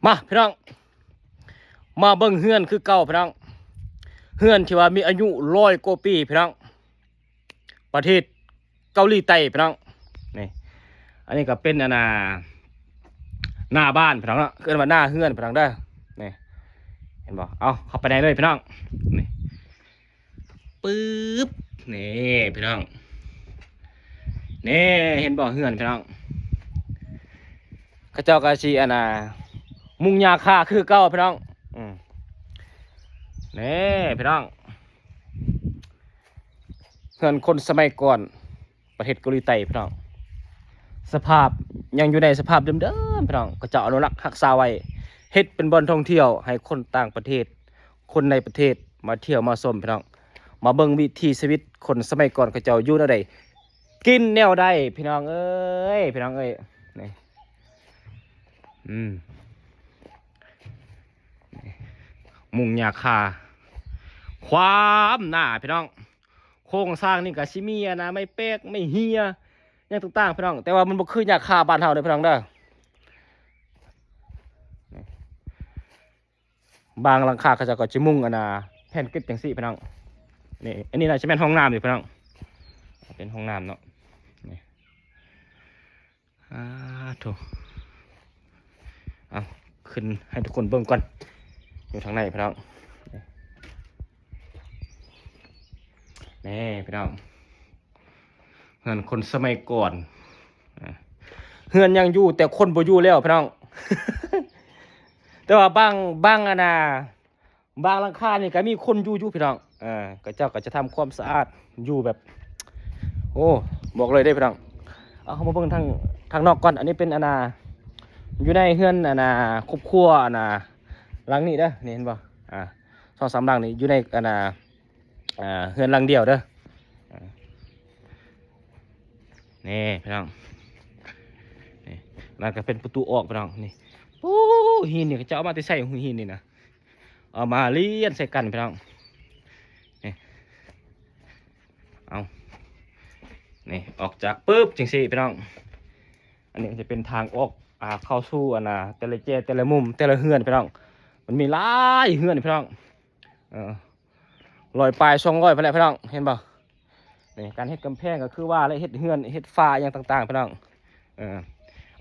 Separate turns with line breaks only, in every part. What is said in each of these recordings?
มาพี่น้องมาเบิ่งเฮือนคือเก่าพี่น้องเฮือนที่ว่ามีอายุ100 กว่าปีพี่น้องประเทศเกาหลีใต้พี่น้องนี่อันนี้ก็เป็นหน้าบ้านพี่น้องเนาะเกิดว่าหน้าเฮือนพี่น้องเด้อนี่เห็นบ่เอาเข้าไปในเลยพี่น้องนี่ปึ๊บนี่พี่น้องนี่เห็นบ่เฮือนพี่น้องเขาเจ้าก็สิมุงยาคาคือเก่าพี่น้องนี่พี่น้องเฮือนคนสมัยก่อนประเทศเกาหลีใต้พี่น้องสภาพยังอยู่ในสภาพเดิมๆพี่น้องก็จะอนุรักษ์รักษาไว้เฮ็ดเป็นบ่อนท่องเที่ยวให้คนต่างประเทศคนในประเทศมาเที่ยวมาชมพี่น้องมาเบิ่งวิถีชีวิตคนสมัยก่อนเขาเจ้าอยู่แนวใดกินแนวใดพี่น้องเอ้ยพี่น้องเอ้ยนี่มุงยาคาความหนาพี่น้องโครงสร้างนี่ก็สิมีไม่เป๊กไม่เฮียอย่างต่างๆพี่น้องแต่ว่ามันบ่คือยาคาบ้านเฮาเด้อพี่น้องเด้อบางหลังคาเขาจะก็จะมุงแผ่นกึศจังซี่พี่น้องนี่อันนี้น่าจะเป็นห้องน้ำอยู่พี่น้องเป็นห้องน้ำเนาะนี่ถูกเอาขึ้นให้ทุกคนเบิ่งก่อนอยู่ทางในพี่น้องนี่พี่น้องเฮือนคนสมัยก่อนเฮือนยังอยู่แต่คนบ่อยู่แล้วพี่น้อง แต่ว่าบางบางหลังคานี่ก็มีคนอยู่พี่น้องก็เจ้าก็จะทำความสะอาดอยู่แบบโอ้บอกเลยได้พี่น้องเอาเข้ามาเบิ่งทางนอกก่อนอันนี้เป็นอยู่ในเฮือนครอบครัวหลังนี้เด้อนี่เห็นบ่2-3หลังนี่อยู่ในเฮือนหลังเดียวเด้อนี่พี่น้องนี่นั่นก็เป็นประตูออกพี่น้องนี่โอ้หินนี่จะเอามาที่ใส่หินนี่นะเอามาเลี้ยนใส่กันพี่น้องนี่เอานี่ออกจากปุ๊บจังซี่พี่น้องอันนี้จะเป็นทางออกเข้าสู่แต่ละแต่ละมุมแต่ละเฮือนพี่น้องมันมีหลายเฮือนพี่น้อง100 ปลาย200ไปแล้วพี่น้องเห็นป่ะนี่การเฮ็ดกำแพงก็คือว่าแล้วเฮ็ดเฮือนเฮ็ดฟ้าอย่างต่างๆพี่น้อง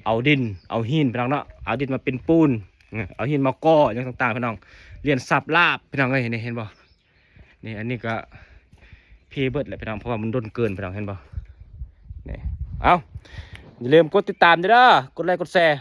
เอาดินเอาหินพี่น้องเนาะเอาดินมาเป็นปูนเอาหินมาก่ออย่างต่างๆพี่น้องเรียนสับลาบพี่น้องเอ้ยนี่เห็นป่ะนี่อันนี้ก็เพเบิร์ดแหละพี่น้องเพราะว่ามันด้นเกินพี่น้องเห็นป่ะนี่เอาอย่าลืมกดติดตามด้วยนะกดไลค์กดแชร์